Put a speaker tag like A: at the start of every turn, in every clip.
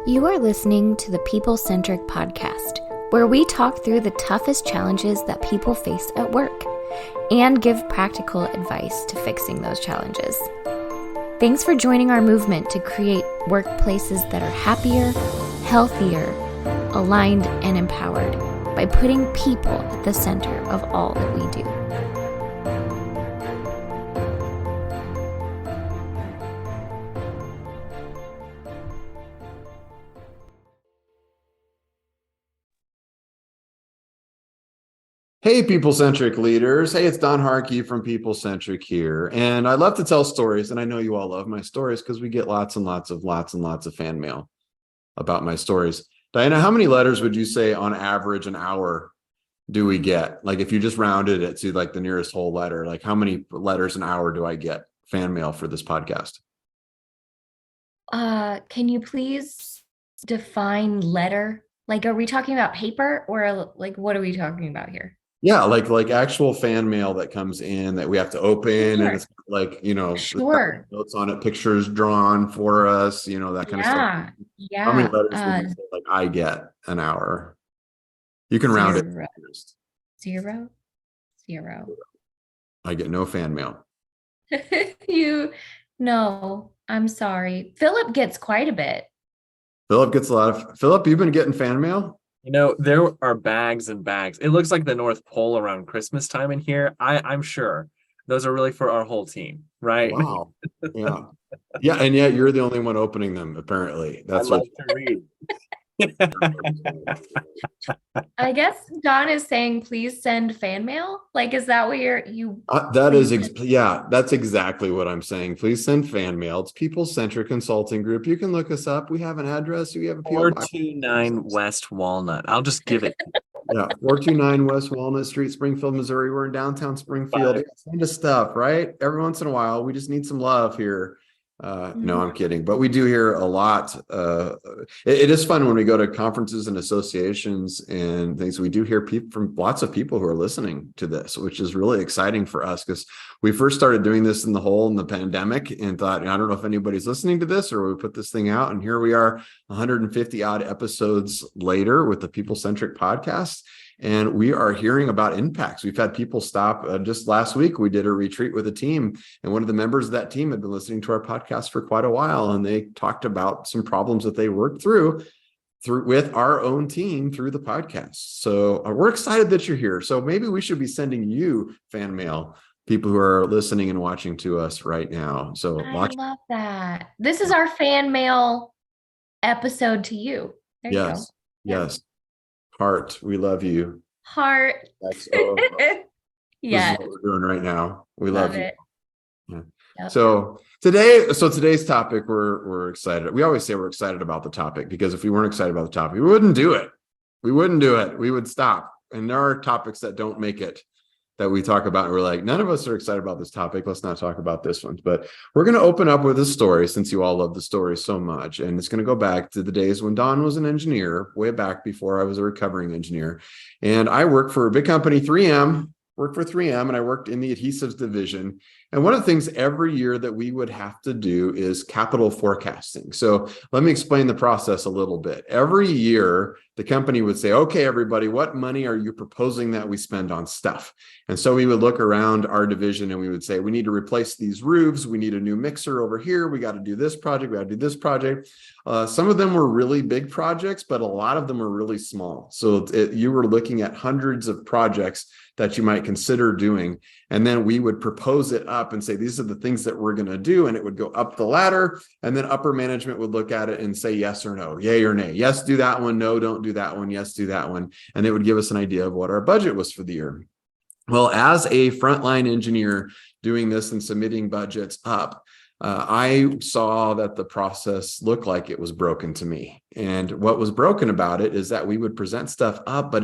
A: You are listening to the People Centric Podcast, where we talk through the toughest challenges that people face at work and give practical advice to fixing those challenges. Thanks for joining our movement to create workplaces that are happier, healthier, aligned, and empowered by putting people at the center of all that we do.
B: Hey, People Centric leaders. Hey, it's Don Harkey from People Centric here. And I love to tell stories, and I know you all love my stories because we get lots and lots of fan mail about my stories. Diana, how many letters would you say on average an hour do we get? Like if you just rounded it to like the nearest whole letter, like how many letters an hour do I get fan mail for this podcast?
A: Can you please define letter? Like, are we talking about paper or like what are we talking about here?
B: Yeah, like actual fan mail that comes in that we have to open,
A: Sure.
B: and it's like,
A: Sure.
B: notes on it, pictures drawn for us, that kind of stuff. How many letters would you say like I get an hour? You can round it.
A: Zero.
B: I get no fan mail.
A: No, I'm sorry. Philip gets quite a bit.
B: Philip gets a lot of. Philip, you've been getting fan mail?
C: There are bags and bags. It looks like the North Pole around Christmas time in here. I'm sure those are really for our whole team, right?
B: Wow. Yeah. Yeah, and yet you're the only one opening them, apparently. That's
C: I love to read.
A: I guess Don is saying, please send fan mail. Like, is that what
B: that's exactly what I'm saying. Please send fan mail. It's People Centric Consulting Group. You can look us up. We have an address. We have a PO box.
C: 429 West Walnut. I'll just give it.
B: Yeah, 429 West Walnut Street, Springfield, Missouri. We're in downtown Springfield. Send us stuff, right? Every once in a while, we just need some love here. No, I'm kidding, but we do hear a lot. It is fun when we go to conferences and associations and things. We do hear people from lots of people who are listening to this, which is really exciting for us because we first started doing this in the pandemic and thought, I don't know if anybody's listening to this or we put this thing out. And here we are 150 odd episodes later with the People Centric podcast. And we are hearing about impacts. We've had people stop. Just last week, we did a retreat with a team, and one of the members of that team had been listening to our podcast for quite a while, and they talked about some problems that they worked through with our own team through the podcast. So we're excited that you're here. So maybe we should be sending you fan mail, people who are listening and watching to us right now. So
A: I love that. This is our fan mail episode to you. There you go.
B: Yes. Heart, we love you.
A: Heart.
B: That's
A: yeah.
B: This is what we're doing right now. We love you. Yeah.
A: Yep.
B: So today's topic, we're excited. We always say we're excited about the topic because if we weren't excited about the topic, we wouldn't do it. We would stop. And there are topics that don't make it that we talk about. And we're like, none of us are excited about this topic. Let's not talk about this one. But we're going to open up with a story since you all love the story so much. And it's going to go back to the days when Don was an engineer, way back before I was a recovering engineer. And I worked for a big company, 3M, and I worked in the adhesives division. And one of the things every year that we would have to do is capital forecasting. So let me explain the process a little bit. Every year, the company would say, okay, everybody, what money are you proposing that we spend on stuff? And so we would look around our division and we would say, we need to replace these roofs. We need a new mixer over here. We got to do this project. We got to do this project. Some of them were really big projects, but a lot of them were really small. So you were looking at hundreds of projects that you might consider doing. And then we would propose it up and say, these are the things that we're going to do. And it would go up the ladder. And then upper management would look at it and say, yes or no, yay or nay. Yes, do that one. No, don't do that one. Yes, do that one. And it would give us an idea of what our budget was for the year. Well, as a frontline engineer doing this and submitting budgets up, I saw that the process looked like it was broken to me. And what was broken about it is that we would present stuff up, but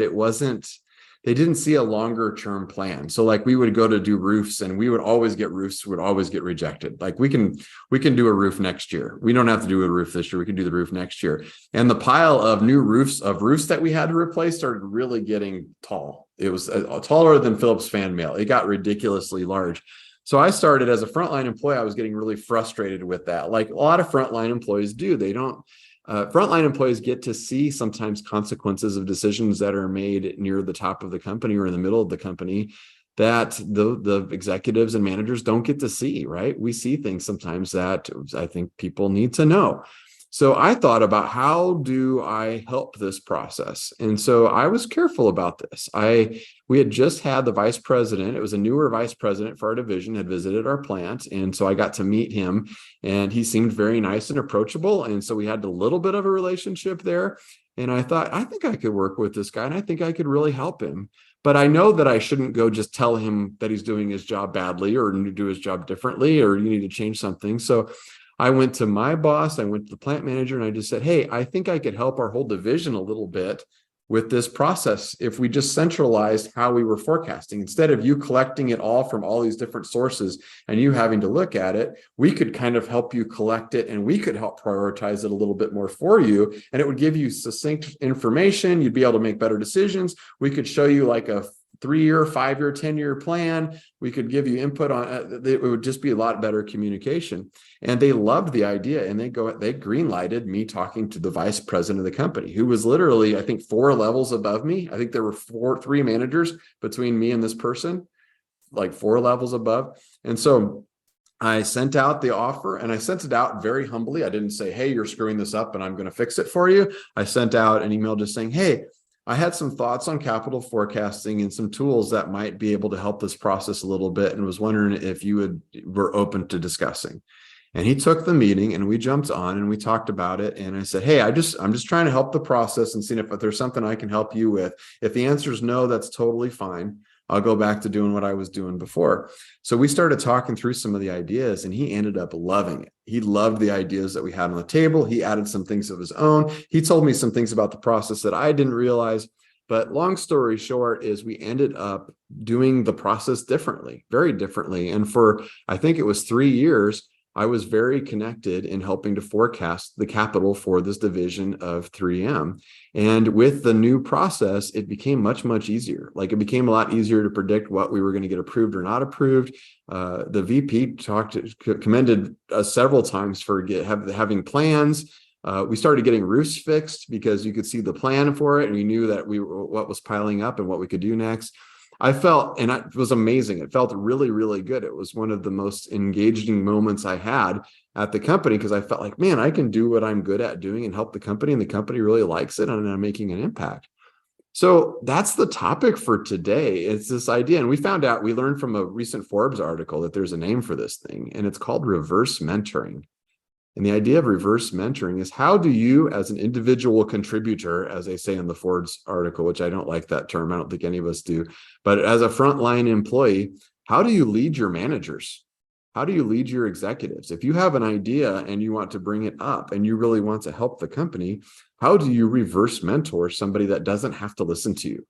B: they didn't see a longer term plan. So like we would go to do roofs and we would always get roofs, would always get rejected. Like we can do a roof next year. We don't have to do a roof this year. We can do the roof next year. And the pile of new roofs that we had to replace started really getting tall. It was taller than Philip's fan mail. It got ridiculously large. So I started as a frontline employee, I was getting really frustrated with that. Like a lot of frontline employees do. They don't frontline employees get to see sometimes consequences of decisions that are made near the top of the company or in the middle of the company that the executives and managers don't get to see, right? We see things sometimes that I think people need to know. So I thought about, how do I help this process? And so I was careful about this. We had just had the vice president. It was a newer vice president for our division, had visited our plant. And so I got to meet him, and he seemed very nice and approachable. And so we had a little bit of a relationship there. And I thought, I think I could work with this guy, and I think I could really help him. But I know that I shouldn't go just tell him that he's doing his job badly or do his job differently, or you need to change something. So I went to my boss, I went to the plant manager, and I just said, hey, I think I could help our whole division a little bit with this process if we just centralized how we were forecasting. Instead of you collecting it all from all these different sources and you having to look at it, we could kind of help you collect it, and we could help prioritize it a little bit more for you. And it would give you succinct information. You'd be able to make better decisions. We could show you like a 3-year, 5-year, 10-year plan. We could give you input on it. Would just be a lot better communication. And they loved the idea, and they green-lighted me talking to the vice president of the company, who was literally, I think, 4 levels above me. I think there were 3 managers between me and this person, like 4 levels above. And so I sent out the offer, and I sent it out very humbly. I didn't say, hey, you're screwing this up and I'm going to fix it for you. I sent out an email just saying, hey, I had some thoughts on capital forecasting and some tools that might be able to help this process a little bit, and was wondering if you were open to discussing. And he took the meeting, and we jumped on and we talked about it. And I said, hey, I'm just trying to help the process and seeing if there's something I can help you with. If the answer is no, that's totally fine. I'll go back to doing what I was doing before. So we started talking through some of the ideas, and he ended up loving it. He loved the ideas that we had on the table. He added some things of his own. He told me some things about the process that I didn't realize. But long story short is we ended up doing the process differently, very differently. And for, I think it was 3 years, I was very connected in helping to forecast the capital for this division of 3M. And with the new process, it became much, much easier. Like, it became a lot easier to predict what we were going to get approved or not approved. The VP commended us several times for having plans. We started getting roofs fixed because you could see the plan for it, and we knew that what was piling up and what we could do next. I felt, and it was amazing. It felt really, really good. It was one of the most engaging moments I had at the company, because I felt like, man, I can do what I'm good at doing and help the company, and the company really likes it, and I'm making an impact. So that's the topic for today. It's this idea. And we learned from a recent Forbes article that there's a name for this thing, and it's called reverse mentoring. And the idea of reverse mentoring is, how do you, as an individual contributor, as they say in the Forbes article, which I don't like that term, I don't think any of us do, but as a frontline employee, how do you lead your managers? How do you lead your executives? If you have an idea and you want to bring it up and you really want to help the company, how do you reverse mentor somebody that doesn't have to listen to you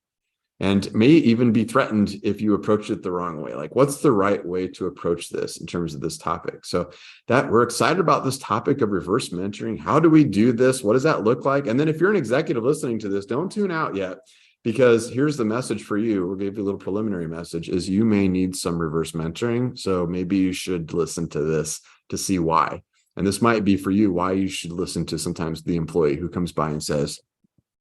B: and may even be threatened if you approach it the wrong way? Like, what's the right way to approach this in terms of this topic? So that we're excited about this topic of reverse mentoring. How do we do this? What does that look like? And then if you're an executive listening to this, don't tune out yet, because here's the message for you. We'll give you a little preliminary message, is you may need some reverse mentoring. So maybe you should listen to this to see why. And this might be for you, why you should listen to sometimes the employee who comes by and says,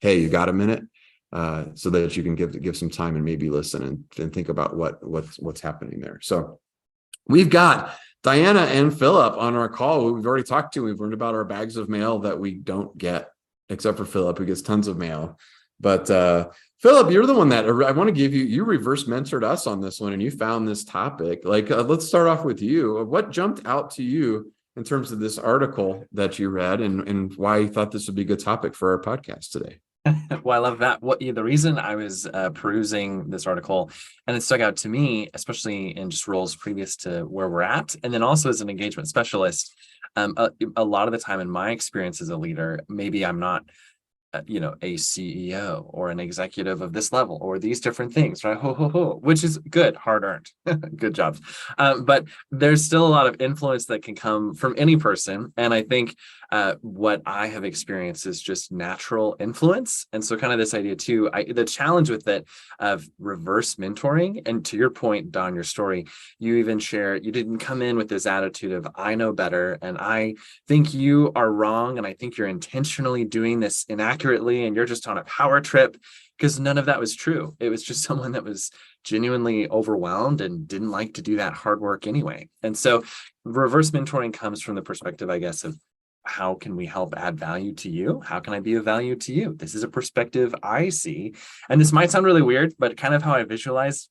B: hey, you got a minute? So that you can give some time and maybe listen and think about what's happening there. So we've got Diana and Philip on our call, who we've already talked to. We've learned about our bags of mail that we don't get, except for Philip, who gets tons of mail. But Philip, you're the one that I want to give you reverse mentored us on this one, and you found this topic. Like, let's start off with you. What jumped out to you in terms of this article that you read, and why you thought this would be a good topic for our podcast today?
C: Well, I love that. The reason I was perusing this article, and it stuck out to me, especially in just roles previous to where we're at, and then also as an engagement specialist, a lot of the time in my experience as a leader, maybe I'm not a CEO or an executive of this level or these different things, right? Which is good, hard earned, good jobs. But there's still a lot of influence that can come from any person. And I think what I have experienced is just natural influence. And so kind of this idea too, the challenge with it of reverse mentoring, and to your point, Don, your story, you even share, you didn't come in with this attitude of, I know better, and I think you are wrong, and I think you're intentionally doing this inaccurately, and you're just on a power trip, because none of that was true. It was just someone that was genuinely overwhelmed and didn't like to do that hard work anyway. And so reverse mentoring comes from the perspective, I guess, of how can we help add value to you? How can I be of value to you? This is a perspective I see. And this might sound really weird, but kind of how I visualize,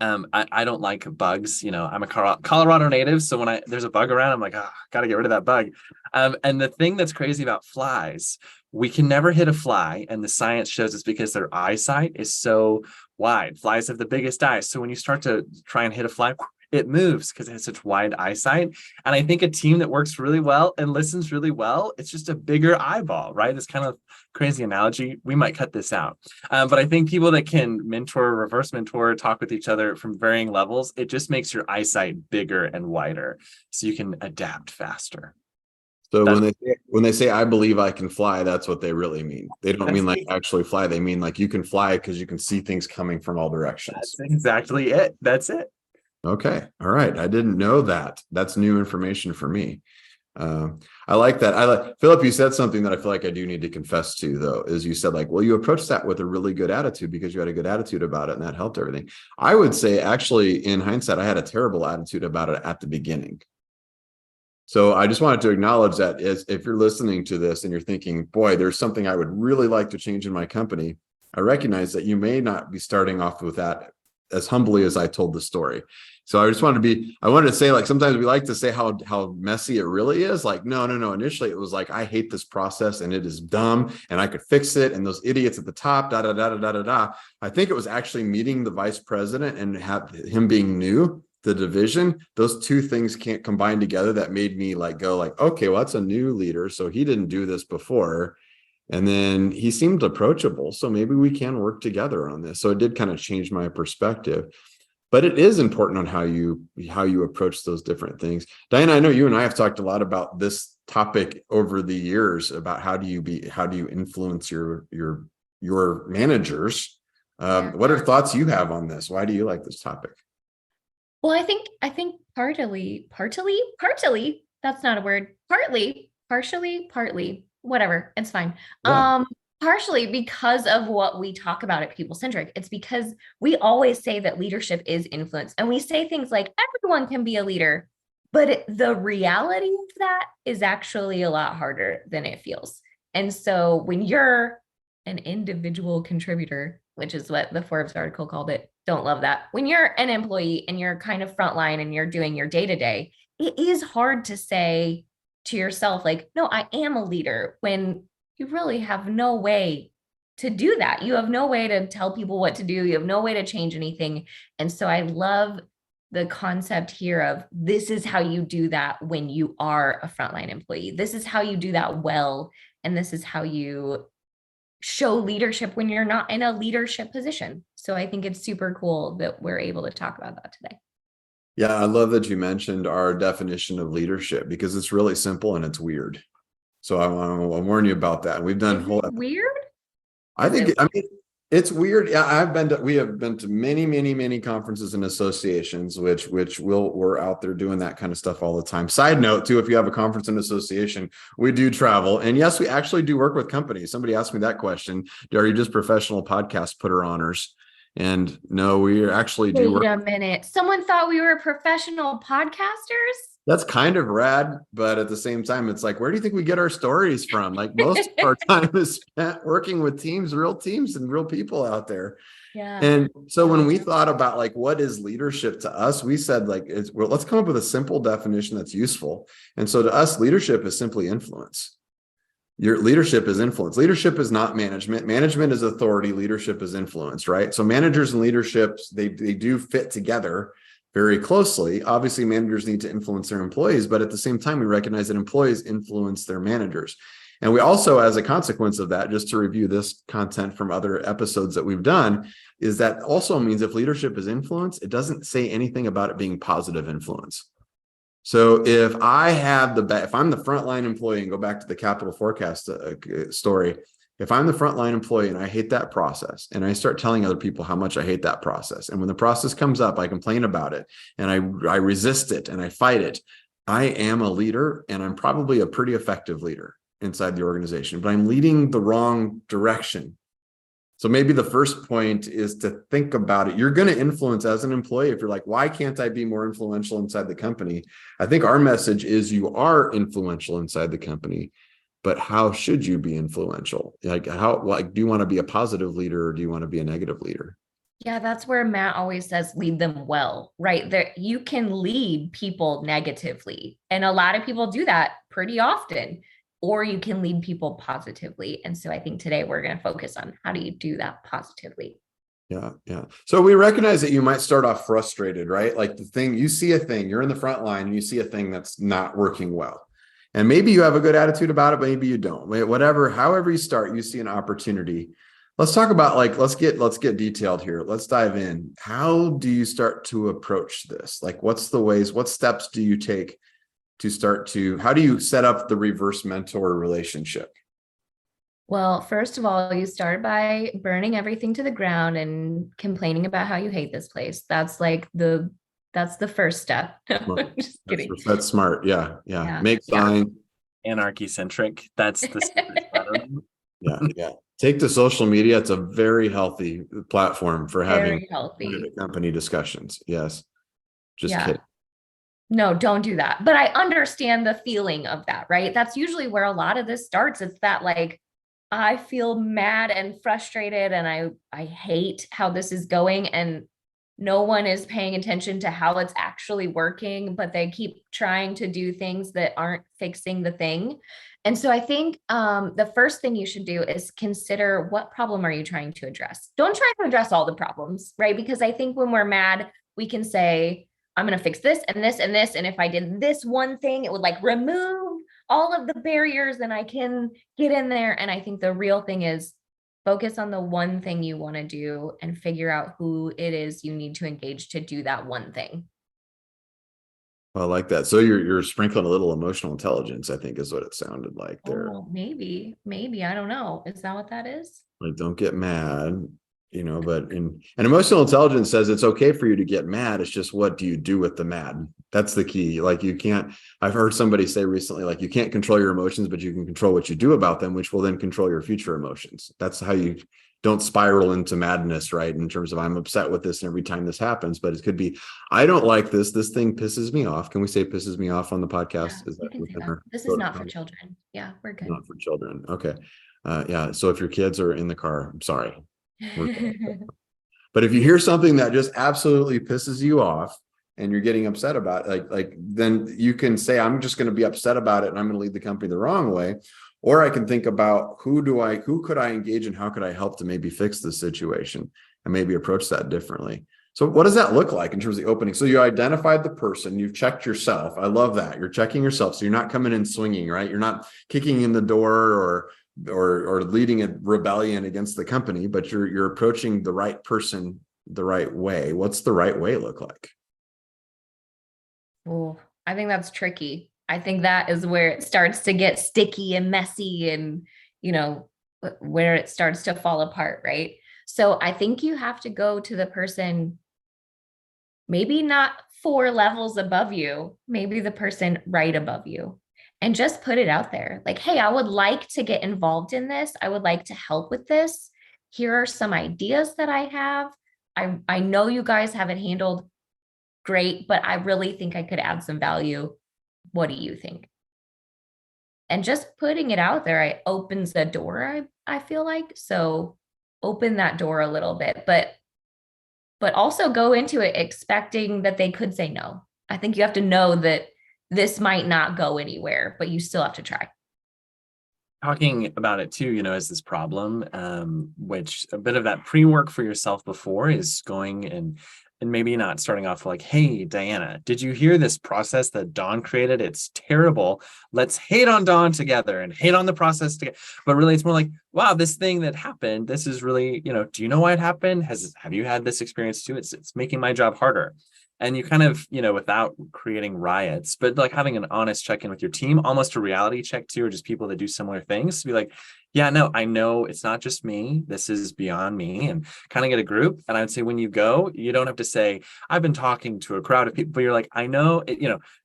C: I don't like bugs. I'm a Colorado native. So when there's a bug around, I'm like, gotta get rid of that bug. And the thing that's crazy about flies, we can never hit a fly. And the science shows it's because their eyesight is so wide. Flies have the biggest eyes. So when you start to try and hit a fly, it moves because it has such wide eyesight. And I think a team that works really well and listens really well, it's just a bigger eyeball, right? It's kind of crazy analogy. We might cut this out. But I think people that can mentor, reverse mentor, talk with each other from varying levels, it just makes your eyesight bigger and wider so you can adapt faster.
B: So when they say I believe I can fly, that's what they really mean. They don't mean like actually fly. They mean like you can fly because you can see things coming from all directions.
C: That's exactly it. That's it.
B: Okay. All right. I didn't know that. That's new information for me. I like that. Philip, you said something that I feel like I do need to confess to, though, is you said like, well, you approached that with a really good attitude because you had a good attitude about it and that helped everything. I would say actually in hindsight, I had a terrible attitude about it at the beginning. So I just wanted to acknowledge that if you're listening to this and you're thinking, boy, there's something I would really like to change in my company, I recognize that you may not be starting off with that as humbly as I told the story. So I wanted to say, like, sometimes we like to say how messy it really is. Like, no. Initially, it was like, I hate this process and it is dumb and I could fix it. And those idiots at the top, da, da, da, da, da, da, da. I think it was actually meeting the vice president and have him being new, the division. Those two things can't combine together. That made me go okay, well, that's a new leader. So he didn't do this before. And then he seemed approachable. So maybe we can work together on this. So it did kind of change my perspective. But it is important on how you approach those different things. Diana, I know you and I have talked a lot about this topic over the years about how do you influence your managers. What are thoughts you have on this? Why do you like this topic?
A: Well, I think partly, that's not a word. Partly, whatever, it's fine. Yeah. Partially because of what we talk about at People Centric. It's because we always say that leadership is influence. And we say things like everyone can be a leader, but the reality of that is actually a lot harder than it feels. And so when you're an individual contributor, which is what the Forbes article called it, don't love that. When you're an employee and you're kind of frontline and you're doing your day-to-day, it is hard to say to yourself, like, no, I am a leader, when you really have no way to do that. You have no way to tell people what to do. You have no way to change anything. And so I love the concept here of this is how you do that when you are a frontline employee. This is how you do that well. And this is how you show leadership when you're not in a leadership position. So I think it's super cool that we're able to talk about that today.
B: Yeah, I love that you mentioned our definition of leadership because it's really simple and it's weird. So I'll warn you about that. We've done
A: weird.
B: I mean, it's weird. Yeah, we have been to many conferences and associations, which we're out there doing that kind of stuff all the time. Side note too, if you have a conference and association, we do travel. And yes, we actually do work with companies. Somebody asked me that question. Are you just professional podcast putter honors? And no, we actually do.
A: Wait a minute. Someone thought we were professional podcasters?
B: That's kind of rad, but at the same time, it's like, where do you think we get our stories from? Like most of our time is spent working with real teams and real people out there.
A: Yeah.
B: And so when we thought about like, what is leadership to us, we said let's come up with a simple definition that's useful. And so to us, leadership is simply influence. Your leadership is influence. Leadership is not management. Management is authority. Leadership is influence, right? So managers and leaderships, they do fit together very closely. Obviously, managers need to influence their employees, but at the same time, we recognize that employees influence their managers. And we also, as a consequence of that, just to review this content from other episodes that we've done, is that also means if leadership is influence, it doesn't say anything about it being positive influence. So if I'm the frontline employee, and go back to the capital forecast story, if I'm the frontline employee and I hate that process, and I start telling other people how much I hate that process, and when the process comes up, I complain about it, and I resist it, and I fight it, I am a leader, and I'm probably a pretty effective leader inside the organization, but I'm leading the wrong direction. So maybe the first point is to think about it. You're going to influence as an employee. If you're like, why can't I be more influential inside the company? I think our message is you are influential inside the company, but how should you be influential? Like do you want to be a positive leader, or do you want to be a negative leader?
A: Yeah, that's where Matt always says, lead them well, right? There, you can lead people negatively. And a lot of people do that pretty often, or you can lead people positively. And so I think today we're going to focus on how do you do that positively?
B: Yeah. So we recognize that you might start off frustrated, right? Like you see a thing, you're in the front line and you see a thing that's not working well. And maybe you have a good attitude about it, but maybe you don't. Whatever, however you start, you see an opportunity. Let's talk about let's get detailed here. Let's dive in. How do you start to approach this? Like, what steps do you take to how do you set up the reverse mentor relationship?
A: Well, first of all, you start by burning everything to the ground and complaining about how you hate this place. That's the first step. Just kidding.
B: That's smart. Yeah. Make sign.
C: Anarchy centric. That's the
B: Yeah. Take to social media. It's a very healthy platform for having company discussions. Yes. Just kidding.
A: No, don't do that. But I understand the feeling of that, right? That's usually where a lot of this starts. It's that I feel mad and frustrated and I hate how this is going, and no one is paying attention to how it's actually working, but they keep trying to do things that aren't fixing the thing. And so I think the first thing you should do is consider, what problem are you trying to address? Don't try to address all the problems, right? Because I think when we're mad, we can say, I'm going to fix this and this and this. And if I did this one thing, it would remove all of the barriers and I can get in there. And I think the real thing is focus on the one thing you want to do and figure out who it is you need to engage to do that one thing.
B: I like that. So you're sprinkling a little emotional intelligence, I think, is what it sounded like there.
A: Oh, maybe, I don't know. Is that what that is?
B: Like, don't get mad, but and emotional intelligence says it's okay for you to get mad. It's just, what do you do with the mad? That's the key. I've heard somebody say recently, you can't control your emotions, but you can control what you do about them, which will then control your future emotions. That's how you don't spiral into madness, right? In terms of, I'm upset with this and every time this happens, but it could be, I don't like this thing pisses me off. Can we say pisses me off on the podcast?
A: Yeah, this is not for children. Yeah, we're good.
B: Not for children. Okay. Yeah. So if your kids are in the car, I'm sorry. But if you hear something that just absolutely pisses you off and you're getting upset about it, then you can say, I'm just going to be upset about it and I'm going to lead the company the wrong way. Or I can think about who could I engage and how could I help to maybe fix this situation and maybe approach that differently. So what does that look like in terms of the opening? So you identified the person, you've checked yourself. I love that. You're checking yourself. So you're not coming in swinging, right? You're not kicking in the door or leading a rebellion against the company, but you're approaching the right person the right way. What's the right way look like?
A: Oh, I think that's tricky. I think that is where it starts to get sticky and messy and, where it starts to fall apart, right? So I think you have to go to the person, maybe not 4 levels above you, maybe the person right above you, and just put it out there. Hey, I would like to get involved in this. I would like to help with this. Here are some ideas that I have. I know you guys have it handled great, but I really think I could add some value. What do you think? And just putting it out there, it opens the door, I feel like. So open that door a little bit, but also go into it expecting that they could say no. I think you have to know that this might not go anywhere, but you still have to try.
C: Talking about it too, as this problem, which a bit of that pre-work for yourself before is going and And maybe not starting off like, hey, Diana, did you hear this process that Dawn created? It's terrible. Let's hate on Dawn together and hate on the process together. But really, it's more like, wow, this thing that happened, this is really, do you know why it happened? Have you had this experience too? It's making my job harder. And you kind of, without creating riots, but like having an honest check-in with your team, almost a reality check too, or just people that do similar things to be like, yeah, no, I know it's not just me. This is beyond me, and kind of get a group. And I'd say when you go, you don't have to say, I've been talking to a crowd of people, but you're like, I know it,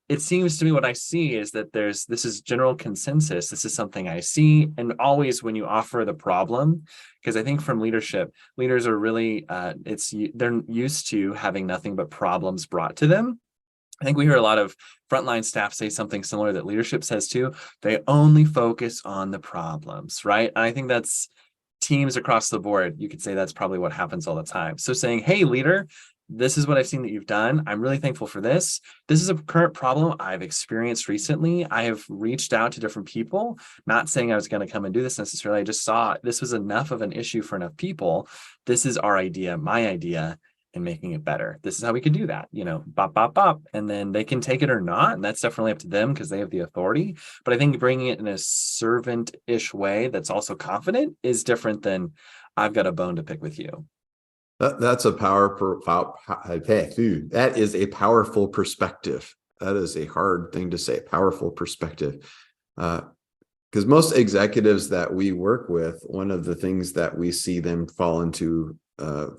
C: it seems to me what I see is that this is general consensus. This is something I see. And always when you offer the problem, because I think from leadership, leaders are really, they're used to having nothing but problems brought to them. I think we hear a lot of frontline staff say something similar that leadership says too. They only focus on the problems, right? And I think that's teams across the board. You could say that's probably what happens all the time. So saying, hey, leader, this is what I've seen that you've done. I'm really thankful for this. This is a current problem I've experienced recently. I have reached out to different people, not saying I was going to come and do this necessarily. I just saw this was enough of an issue for enough people. This is our idea, my idea, and making it better. This is how we could do that, bop, bop, bop. And then they can take it or not. And that's definitely up to them because they have the authority. But I think bringing it in a servant-ish way that's also confident is different than I've got a bone to pick with you.
B: That's a that is a powerful perspective. That is a hard thing to say, powerful perspective. Because most executives that we work with, one of the things that we see them fall into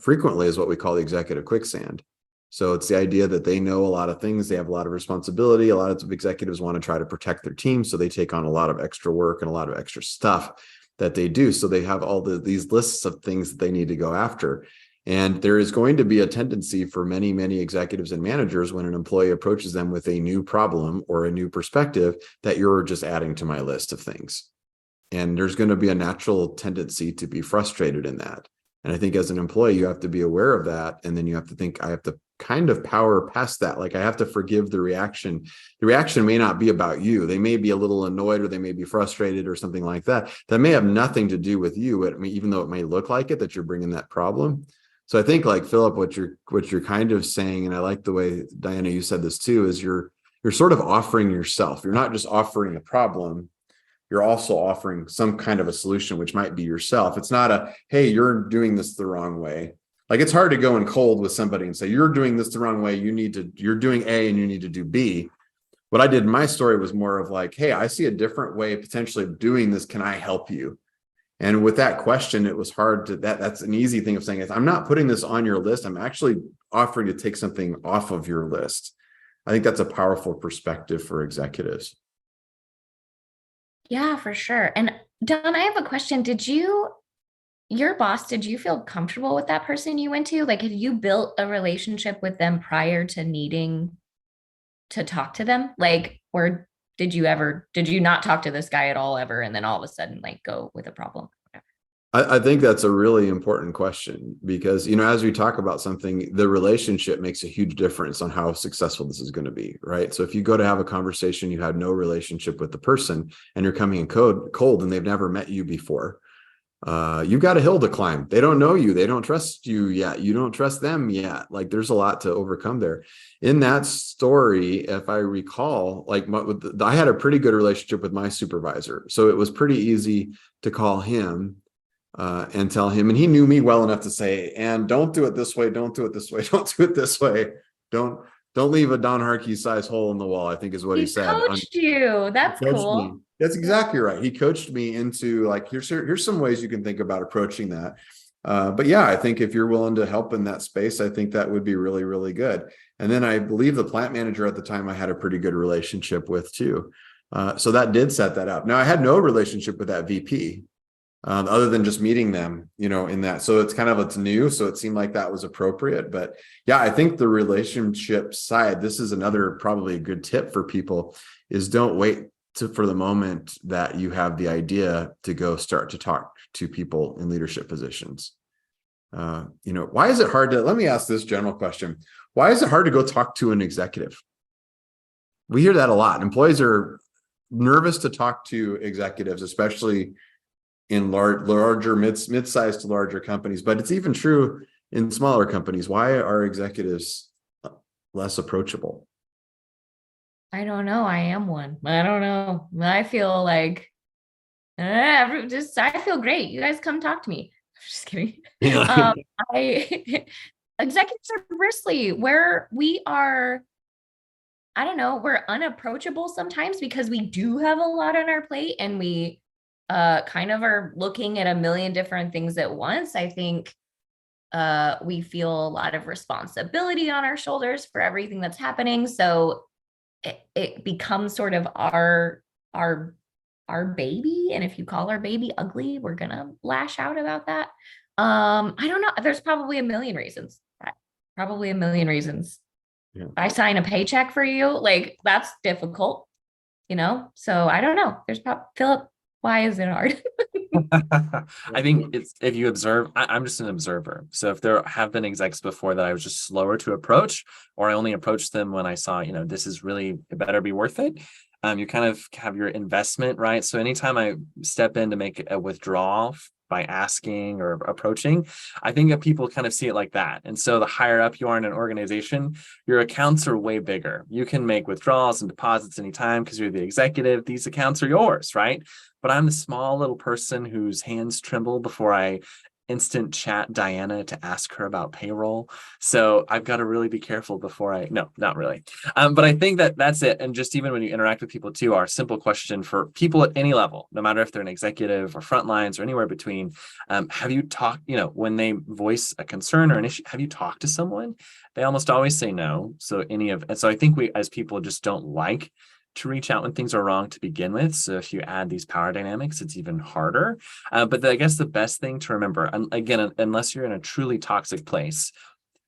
B: frequently is what we call the executive quicksand. So it's the idea that they know a lot of things, they have a lot of responsibility. A lot of executives want to try to protect their team, so they take on a lot of extra work and a lot of extra stuff that they do. So they have all these lists of things that they need to go after. And there is going to be a tendency for many, many executives and managers when an employee approaches them with a new problem or a new perspective that you're just adding to my list of things. And there's going to be a natural tendency to be frustrated in that. And I think as an employee, you have to be aware of that. And then you have to think, I have to kind of power past that. Like I have to forgive the reaction. The reaction may not be about you. They may be a little annoyed or they may be frustrated or something like that. That may have nothing to do with you, even though it may look like it, that you're bringing that problem. So I think like Philip, what you're kind of saying, and I like the way Diana, you said this too, is you're sort of offering yourself. You're not just offering a problem. You're also offering some kind of a solution, which might be yourself. It's not a, hey, you're doing this the wrong way. Like it's hard to go in cold with somebody and say, you're doing this the wrong way. You're doing A and you need to do B. What I did in my story was more of like, hey, I see a different way potentially of doing this. Can I help you? And with that question, it was hard to, that's an easy thing of saying, I'm not putting this on your list. I'm actually offering to take something off of your list. I think that's a powerful perspective for executives.
A: Yeah, for sure. And Don, I have a question. Your boss, did you feel comfortable with that person you went to? Like, had you built a relationship with them prior to needing to talk to them? Like, or did you not talk to this guy at all ever? And then all of a sudden, like, go with a problem?
B: I think that's a really important question because, as we talk about something, the relationship makes a huge difference on how successful this is going to be, right? So if you go to have a conversation, you had no relationship with the person and you're coming in cold and they've never met you before, you've got a hill to climb. They don't know you. They don't trust you yet. You don't trust them yet. Like there's a lot to overcome there. In that story, if I recall, like I had a pretty good relationship with my supervisor. So it was pretty easy to call him and tell him, and he knew me well enough to say, and don't do it this way. Don't do it this way. Don't do it this way. Don't leave a Don Harkey size hole in the wall, I think is what he said.
A: He coached you. That's cool.
B: Me. That's exactly right. He coached me into like, here's some ways you can think about approaching that. But yeah, I think if you're willing to help in that space, I think that would be really, really good. And then I believe the plant manager at the time I had a pretty good relationship with too. So that did set that up. Now I had no relationship with that VP. Other than just meeting them, in that. So it's new. So it seemed like that was appropriate. But yeah, I think the relationship side, this is another probably a good tip for people is don't wait for the moment that you have the idea to go start to talk to people in leadership positions. Why is it hard let me ask this general question. Why is it hard to go talk to an executive? We hear that a lot. Employees are nervous to talk to executives, especially in larger, mid-sized to larger companies, but it's even true in smaller companies, why are executives less approachable?
A: I don't know. I am one. I don't know. I feel like I feel great. You guys come talk to me. Just kidding.
B: Yeah.
A: I executives are conversely where we are, I don't know, we're unapproachable sometimes because we do have a lot on our plate and we kind of are looking at a million different things at once. I think we feel a lot of responsibility on our shoulders for everything that's happening. So it becomes sort of our our baby. And if you call our baby ugly, we're gonna lash out about that. I don't know. There's probably a million reasons. Probably a million reasons.
B: Yeah.
A: I sign a paycheck for you, like that's difficult, you know? So I don't know. There's probably Philip, why is it hard?
C: I think it's if you observe, I'm just an observer. So if there have been execs before that I was just slower to approach, or I only approached them when I saw, this is really, it better be worth it. You kind of have your investment, right? So anytime I step in to make a withdrawal by asking or approaching, I think that people kind of see it like that. And so the higher up you are in an organization, your accounts are way bigger. You can make withdrawals and deposits anytime because you're the executive. These accounts are yours, right? But I'm the small little person whose hands tremble before I instant chat Diana to ask her about payroll. So I've got to really be careful before no, not really. But I think that's it. And just even when you interact with people too, our simple question for people at any level, no matter if they're an executive or front lines or anywhere between, have you talked, when they voice a concern or an issue, have you talked to someone? They almost always say no. And so I think we as people just don't like to reach out when things are wrong to begin with. So if you add these power dynamics, it's even harder. But I guess the best thing to remember, again, unless you're in a truly toxic place,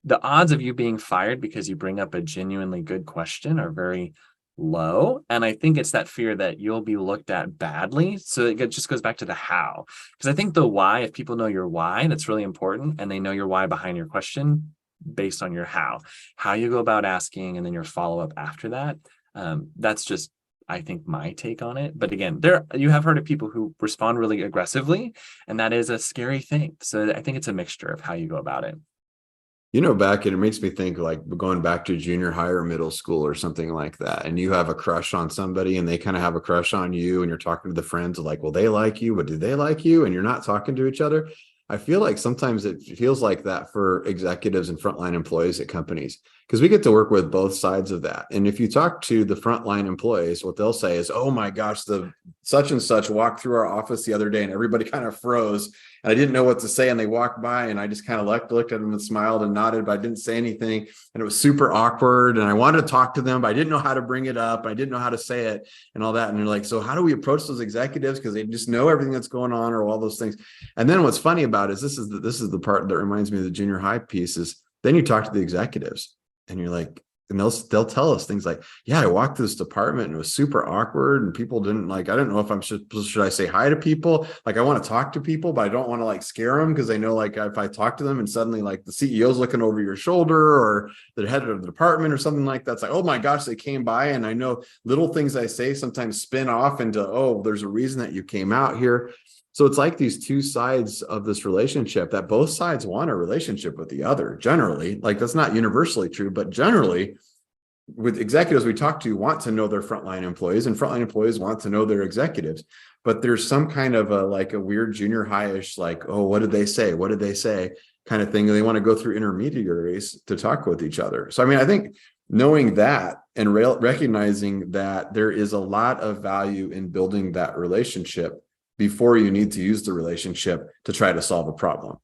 C: the odds of you being fired because you bring up a genuinely good question are very low. And I think it's that fear that you'll be looked at badly. So it just goes back to the how. Because I think the why, if people know your why, that's really important. And they know your why behind your question based on your how you go about asking, and then your follow-up after that. That's just, I think, my take on it. But again, you have heard of people who respond really aggressively, and that is a scary thing. So I think it's a mixture of how you go about it.
B: Back, and it makes me think like going back to junior high or middle school or something like that. And you have a crush on somebody and they kind of have a crush on you, and you're talking to the friends like, well, they like you, but do they like you? And you're not talking to each other. I feel like sometimes it feels like that for executives and frontline employees at companies, because we get to work with both sides of that. And if you talk to the frontline employees, what they'll say is, oh my gosh, the such and such walked through our office the other day and everybody kind of froze. And I didn't know what to say. And they walked by and I just kind of looked at them and smiled and nodded, but I didn't say anything. And it was super awkward. And I wanted to talk to them, but I didn't know how to bring it up. I didn't know how to say it and all that. And they're like, so how do we approach those executives? Because they just know everything that's going on or all those things. And then what's funny about it is this is the part that reminds me of the junior high piece is then you talk to the executives and you're like, and they'll tell us things like, yeah, I walked through this department and it was super awkward and people didn't like, I don't know if should I say hi to people? Like I want to talk to people, but I don't want to like scare them because I know like if I talk to them and suddenly like the CEO's looking over your shoulder or the head of the department or something like that, it's like, oh my gosh, they came by. And I know little things I say sometimes spin off into, oh, there's a reason that you came out here. So it's like these two sides of this relationship that both sides want a relationship with the other. Generally, like that's not universally true, but generally with executives we talk to want to know their frontline employees and frontline employees want to know their executives. But there's some kind of a weird junior high-ish, like, oh, what did they say? What did they say? Kind of thing. They want to go through intermediaries to talk with each other. So, I mean, I think knowing that and recognizing that there is a lot of value in building that relationship before you need to use the relationship to try to solve a problem.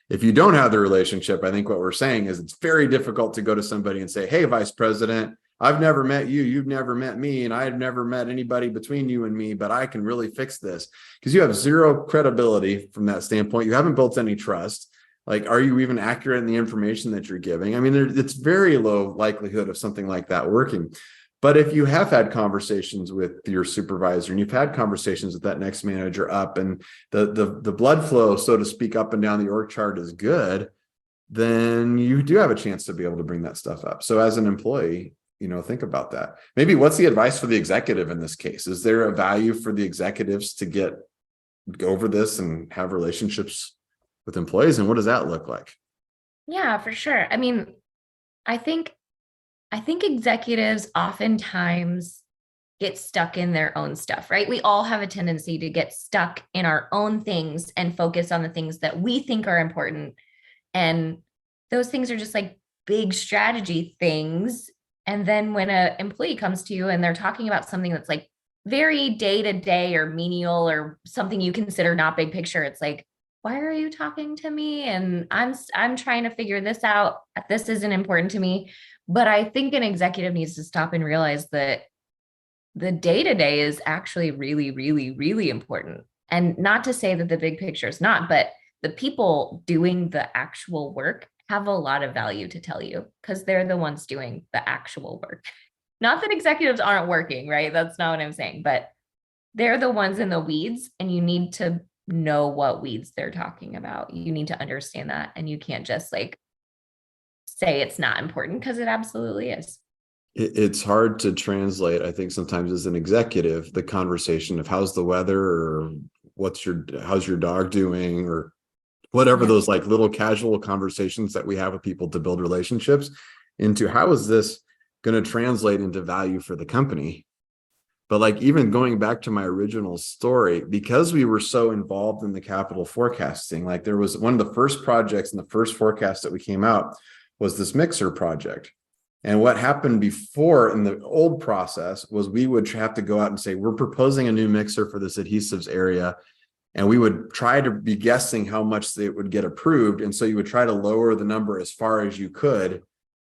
B: If you don't have the relationship, I think what we're saying is it's very difficult to go to somebody and say, hey, vice president, I've never met you, you've never met me, and I've never met anybody between you and me, but I can really fix this. Because you have zero credibility from that standpoint. You haven't built any trust. Like, are you even accurate in the information that you're giving? I mean, it's very low likelihood of something like that working. But if you have had conversations with your supervisor and you've had conversations with that next manager up and the blood flow, so to speak, up and down the org chart is good, then you do have a chance to be able to bring that stuff up. So as an employee, think about that. Maybe what's the advice for the executive in this case? Is there a value for the executives to go over this and have relationships with employees? And what does that look like?
A: Yeah, for sure. I mean, I think executives oftentimes get stuck in their own stuff, right? We all have a tendency to get stuck in our own things and focus on the things that we think are important. And those things are just like big strategy things. And then when an employee comes to you and they're talking about something that's like very day to day or menial or something you consider not big picture, it's like, why are you talking to me? And I'm trying to figure this out. This isn't important to me. But I think an executive needs to stop and realize that the day to day is actually really, really, really important. And not to say that the big picture is not, but the people doing the actual work have a lot of value to tell you because they're the ones doing the actual work. Not that executives aren't working, right? That's not what I'm saying, but they're the ones in the weeds, and you need to know what weeds they're talking about. You need to understand that. And you can't just like say it's not important because it absolutely is.
B: It's hard to translate, I think, sometimes as an executive, the conversation of how's the weather or how's your dog doing or whatever,
A: Yeah.
B: those like little casual conversations that we have with people to build relationships, into how is this going to translate into value for the company. But like, even going back to my original story, because we were so involved in the capital forecasting, like there was one of the first projects in the first forecast that we came out was this mixer project. And what happened before in the old process was we would have to go out and say, we're proposing a new mixer for this adhesives area. And we would try to be guessing how much it would get approved. And so you would try to lower the number as far as you could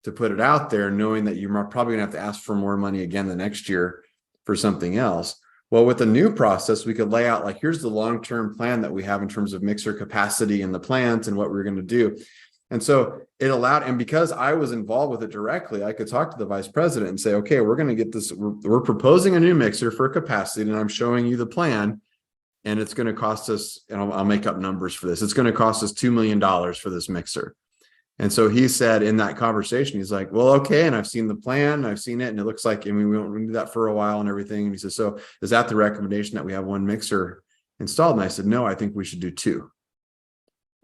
B: to put it out there, knowing that you're probably gonna have to ask for more money again the next year for something else. Well, with the new process, we could lay out like, here's the long-term plan that we have in terms of mixer capacity in the plant and what we're going to do. And so it allowed, and because I was involved with it directly, I could talk to the vice president and say, okay, we're going to get this, we're proposing a new mixer for capacity, and I'm showing you the plan. And it's going to cost us, and I'll make up numbers for this, it's going to cost us $2 million for this mixer. And so he said in that conversation, he's like, well, okay. And I've seen the plan, I've seen it, and it looks like, and we won't do that for a while and everything. And he says, so is that the recommendation that we have one mixer installed? And I said, no, I think we should do two.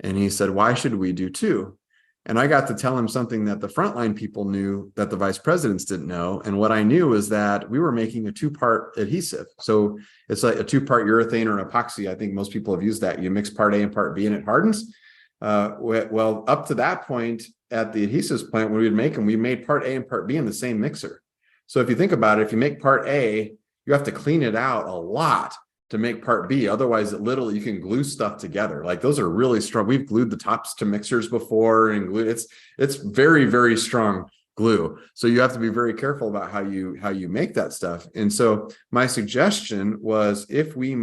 B: And he said, why should we do two? And I got to tell him something that the frontline people knew that the vice presidents didn't know. And what I knew was that we were making a two-part adhesive. So it's like a two-part urethane or an epoxy. I think most people have used that. You mix part A and part B and it hardens. Well, up to that point at the adhesives plant, when we would make them, we made part A and part B in the same mixer. So if you think about it, if you make part A, you have to clean it out a lot to make part B. Otherwise, it literally, you can glue stuff together. Like those are really strong. We've glued the tops to mixers before and glue. It's very, very strong glue. So you have to be very careful about how you make that stuff. And so my suggestion was, if we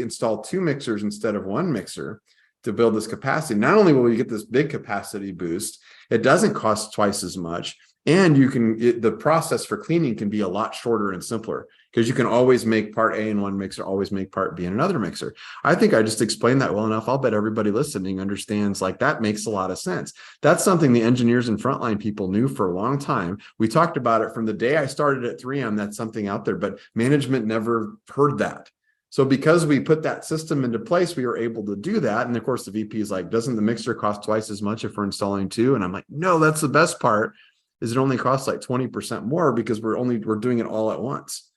B: install two mixers instead of one mixer to build this capacity, not only will we get this big capacity boost, it doesn't cost twice as much. And the process for cleaning can be a lot shorter and simpler, because you can always make part A in one mixer, always make part B in another mixer. I think I just explained that well enough. I'll bet everybody listening understands, like, that makes a lot of sense. That's something the engineers and frontline people knew for a long time. We talked about it from the day I started at 3M. That's something out there, but management never heard that. So because we put that system into place, we were able to do that. And of course, the VP is like, doesn't the mixer cost twice as much if we're installing two? And I'm like, no, that's the best part, is it only costs like 20% more because we're doing it all at once.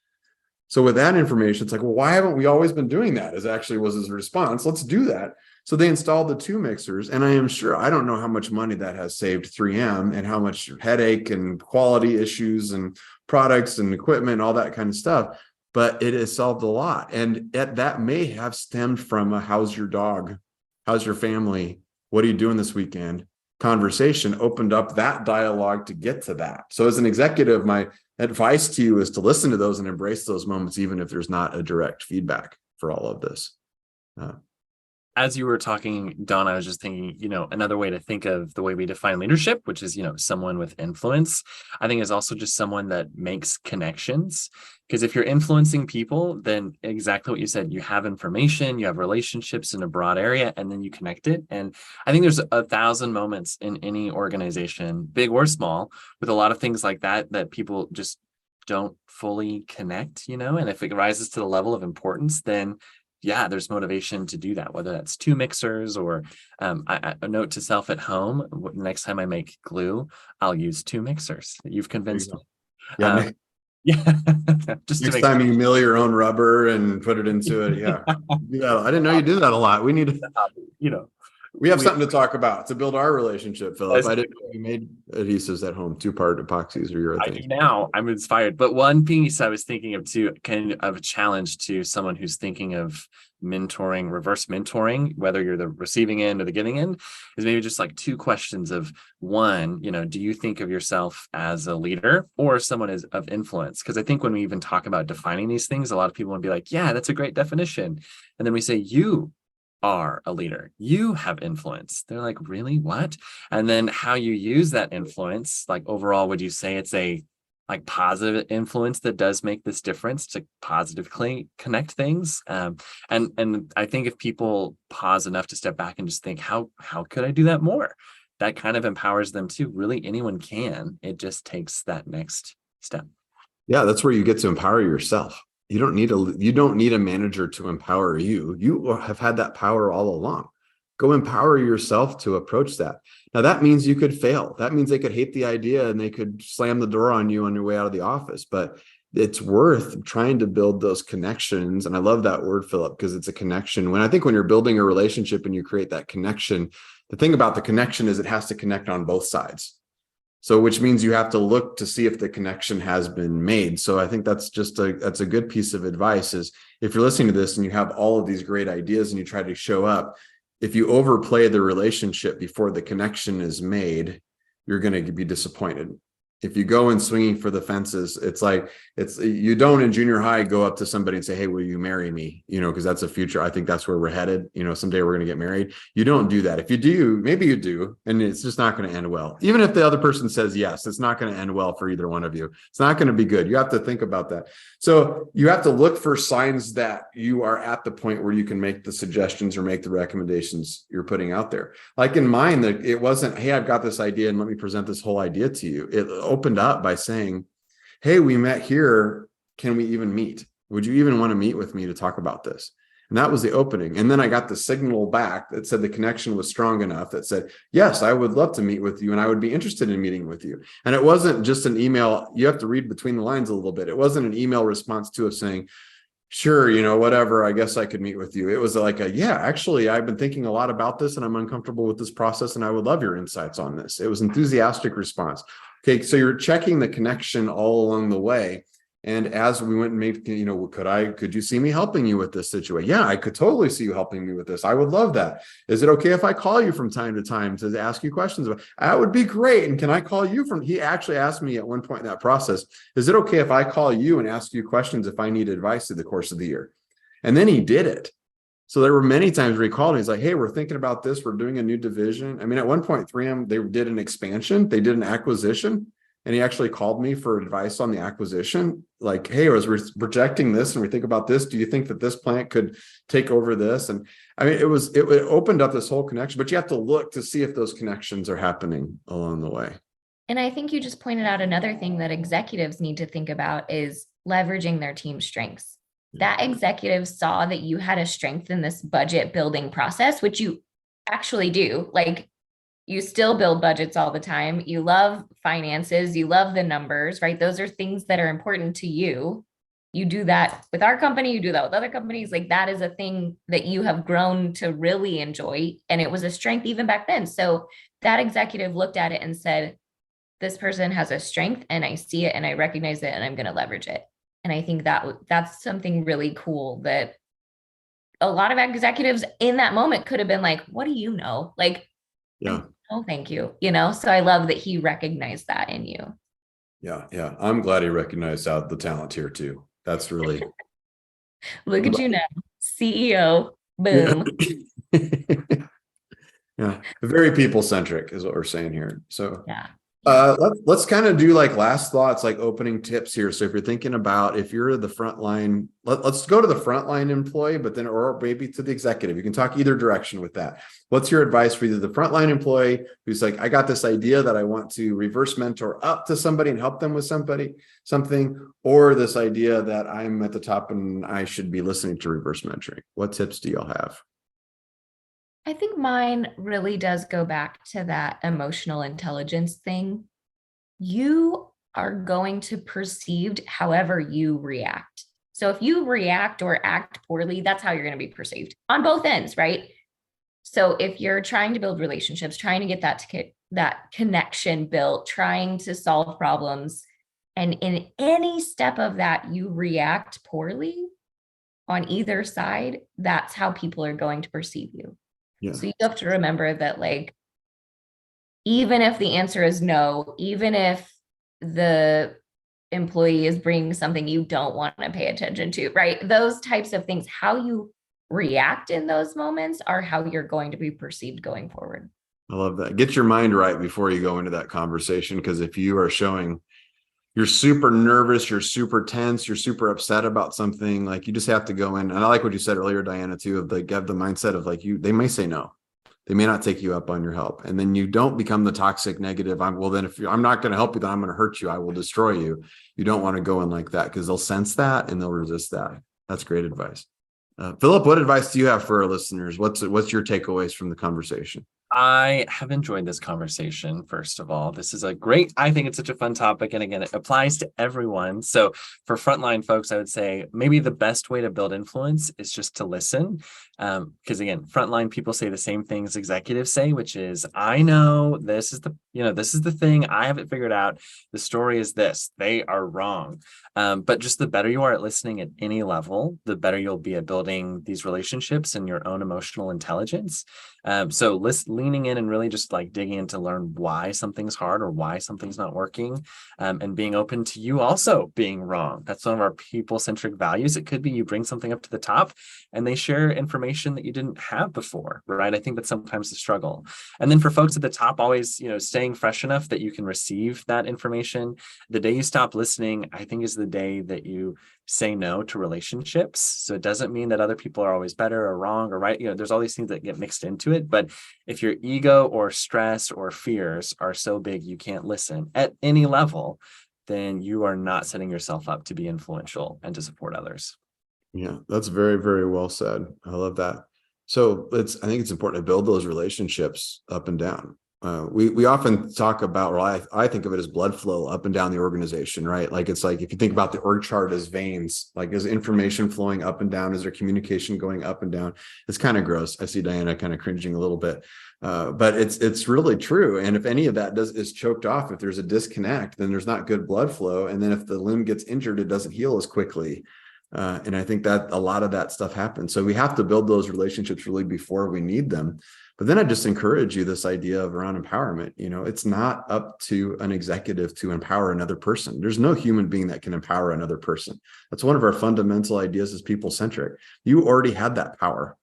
B: So with that information, it's like, well, why haven't we always been doing that? Was his response. Let's do that. So they installed the two mixers, and I am sure, I don't know how much money that has saved 3M and how much headache and quality issues and products and equipment, all that kind of stuff. But it has solved a lot. And that may have stemmed from a how's your dog? How's your family? What are you doing this weekend? Conversation opened up that dialogue to get to that. So as an executive, my advice to you is to listen to those and embrace those moments, even if there's not a direct feedback for all of this.
C: As you were talking, Dawn, I was just thinking, another way to think of the way we define leadership, which is, someone with influence, I think is also just someone that makes connections. Because if you're influencing people, then exactly what you said, you have information, you have relationships in a broad area, and then you connect it. And I think there's 1,000 moments in any organization, big or small, with a lot of things like that people just don't fully connect, and if it rises to the level of importance, then yeah, there's motivation to do that, whether that's 2 mixers or a note to self at home. Next time I make glue, I'll use 2 mixers. You've convinced me.
B: Yeah.
C: Yeah, just to
B: Next
C: make
B: time you mill your own rubber and put it into it. Yeah. Yeah. I didn't know you did that a lot. We need to,
C: you know,
B: we have something to talk about to build our relationship, Philip.
C: That's
B: I didn't know you made adhesives at home, 2-part epoxies or
C: I do
B: urethanes.
C: now. I'm inspired. But one piece I was thinking of too, kind of a challenge to someone who's thinking of mentoring, reverse mentoring, whether you're the receiving end or the giving end, is maybe just like 2 questions of one, do you think of yourself as a leader or someone of influence? Because I think when we even talk about defining these things, a lot of people would be like, yeah, that's a great definition. And then we say, you are a leader, you have influence. They're like, really? What? And then how you use that influence, like overall, would you say it's a like positive influence that does make this difference to positively connect things? And I think if people pause enough to step back and just think, how could I do that more? That kind of empowers them too. Really, anyone can. It just takes that next step.
B: Yeah, that's where you get to empower yourself. You don't need a manager to empower you. You have had that power all along. Go empower yourself to approach that. Now that means you could fail. That means they could hate the idea and they could slam the door on you on your way out of the office. But it's worth trying to build those connections. And I love that word, Philip, because it's a connection. When you're building a relationship and you create that connection, the thing about the connection is it has to connect on both sides. So which means you have to look to see if the connection has been made. So I think that's a good piece of advice is if you're listening to this and you have all of these great ideas and you try to show up, if you overplay the relationship before the connection is made, you're going to be disappointed. If you go in swinging for the fences, you don't in junior high go up to somebody and say, hey, will you marry me? Because that's a future. I think that's where we're headed. Someday we're going to get married. You don't do that. If you do, maybe you do, and it's just not going to end well. Even if the other person says yes, it's not going to end well for either one of you. It's not going to be good. You have to think about that. So you have to look for signs that you are at the point where you can make the suggestions or make the recommendations you're putting out there. Like in mine, that it wasn't, hey, I've got this idea and let me present this whole idea to you. It opened up by saying, hey, we met here. Can we even meet? Would you even want to meet with me to talk about this? And that was the opening. And then I got the signal back that said the connection was strong enough that said, yes, I would love to meet with you and I would be interested in meeting with you. And it wasn't just an email. You have to read between the lines a little bit. It wasn't an email response to us saying, sure, whatever, I guess I could meet with you. It was like actually, I've been thinking a lot about this and I'm uncomfortable with this process and I would love your insights on this. It was enthusiastic response. Okay, so you're checking the connection all along the way. And as we went and made, could you see me helping you with this situation? Yeah, I could totally see you helping me with this. I would love that. Is it okay if I call you from time to time to ask you questions about? That would be great. And can I call you he actually asked me at one point in that process, is it okay if I call you and ask you questions if I need advice through the course of the year? And then he did it. So there were many times where he called me. He's like, hey, we're thinking about this. We're doing a new division. I mean, at one point, 3M, they did an expansion. They did an acquisition. And he actually called me for advice on the acquisition. Like, hey, as we're projecting this and we think about this, do you think that this plant could take over this? And I mean, it opened up this whole connection, but you have to look to see if those connections are happening along the way.
A: And I think you just pointed out another thing that executives need to think about is leveraging their team's strengths. That executive saw that you had a strength in this budget building process, which you actually do. Like, you still build budgets all the time. You love finances. You love the numbers, right? Those are things that are important to you. You do that with our company. You do that with other companies. Like, that is a thing that you have grown to really enjoy. And it was a strength even back then. So that executive looked at it and said, this person has a strength and I see it and I recognize it and I'm going to leverage it. And I think that's something really cool that a lot of executives in that moment could have been like, what do you know? Like,
B: yeah.
A: Oh, thank you. So I love that he recognized that in you.
B: Yeah. Yeah. I'm glad he recognized the talent here too. That's really.
A: Look at you now. CEO. Boom.
B: Yeah. Very people centric is what we're saying here. So
A: yeah.
B: Let's kind of do like last thoughts, like opening tips here. So if you're thinking about if you're the frontline, let's go to the frontline employee, but then or maybe to the executive. You can talk either direction with that. What's your advice for either the frontline employee who's like, I got this idea that I want to reverse mentor up to somebody and help them with something, or this idea that I'm at the top and I should be listening to reverse mentoring? What tips do y'all have?
A: I think mine really does go back to that emotional intelligence thing. You are going to perceived however you react. So if you react or act poorly, that's how you're going to be perceived on both ends, right? So if you're trying to build relationships, trying to get that connection built, trying to solve problems, and in any step of that you react poorly on either side, that's how people are going to perceive you.
B: Yeah.
A: So you have to remember that, like, even if the answer is no, even if the employee is bringing something you don't want to pay attention to, right? Those types of things, how you react in those moments are how you're going to be perceived going forward.
B: I love that. Get your mind right before you go into that conversation, because if you are showing you're super nervous, you're super tense, you're super upset about something, like you just have to go in. And I like what you said earlier, Diana, too, of like have the mindset of like they may say no. They may not take you up on your help. And then you don't become the toxic negative. I'm not going to help you, then I'm going to hurt you. I will destroy you. You don't want to go in like that, because they'll sense that and they'll resist that. That's great advice. Philip, what advice do you have for our listeners? What's your takeaways from the conversation?
C: I have enjoyed this conversation. First of all, I think it's such a fun topic. And again, it applies to everyone. So for frontline folks, I would say maybe the best way to build influence is just to listen. Because again, frontline people say the same things executives say, which is, I know this is the thing. I have it figured out. The story is this. They are wrong. But just the better you are at listening at any level, the better you'll be at building these relationships and your own emotional intelligence. So leaning in and really just like digging in to learn why something's hard or why something's not working, and being open to you also being wrong. That's one of our people-centric values. It could be you bring something up to the top and they share information that you didn't have before, right? I think that's sometimes the struggle. And then for folks at the top, always, staying fresh enough that you can receive that information. The day you stop listening, I think, is the day that you say no to relationships. So it doesn't mean that other people are always better or wrong or right. There's all these things that get mixed into it. But if your ego or stress or fears are so big you can't listen at any level, then you are not setting yourself up to be influential and to support others.
B: Yeah, that's very, very well said. I love that. So I think it's important to build those relationships up and down. We often talk about, or I think of it as blood flow up and down the organization, right? Like it's like if you think about the org chart as veins, like is information flowing up and down? Is there communication going up and down? It's kind of gross. I see Diana kind of cringing a little bit, but it's really true. And if any of that is choked off, if there's a disconnect, then there's not good blood flow. And then if the limb gets injured, it doesn't heal as quickly. And I think that a lot of that stuff happens. So we have to build those relationships really before we need them. But then I just encourage you this idea of around empowerment. It's not up to an executive to empower another person. There's no human being that can empower another person. That's one of our fundamental ideas as people centric. You already had that power.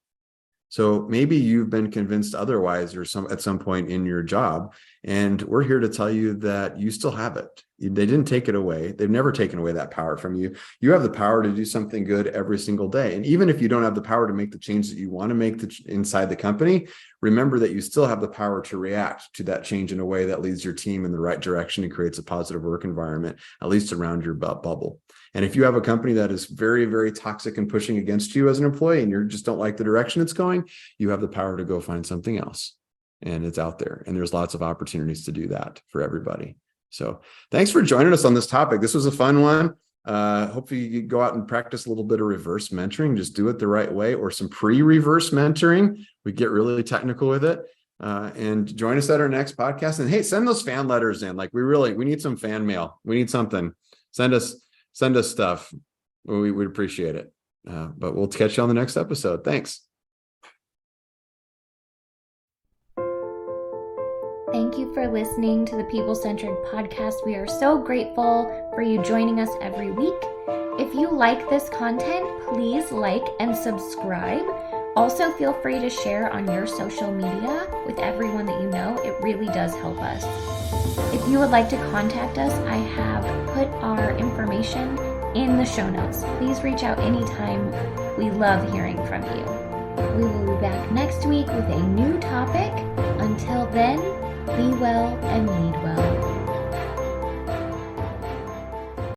B: So maybe you've been convinced otherwise or at some point in your job. And we're here to tell you that you still have it. They didn't take it away. They've never taken away that power from you. You have the power to do something good every single day. And even if you don't have the power to make the change that you want to make inside the company, remember that you still have the power to react to that change in a way that leads your team in the right direction and creates a positive work environment, at least around your bubble. And if you have a company that is very, very toxic and pushing against you as an employee and you just don't like the direction it's going, you have the power to go find something else. And it's out there. And there's lots of opportunities to do that for everybody. So thanks for joining us on this topic. This was a fun one. Hopefully you go out and practice a little bit of reverse mentoring. Just do it the right way, or some pre-reverse mentoring. We get really technical with it. And join us at our next podcast. And hey, send those fan letters in. Like we need some fan mail. We need something. Send us stuff. We would appreciate it. But we'll catch you on the next episode. Thanks.
A: Thank you for listening to the People Centric Podcast. We are so grateful for you joining us every week. If you like this content, please like and subscribe, Also, feel free to share on your social media with everyone that you know. It really does help us. If you would like to contact us, I have put our information in the show notes. Please reach out anytime. We love hearing from you. We will be back next week with a new topic. Until then, be well and lead well.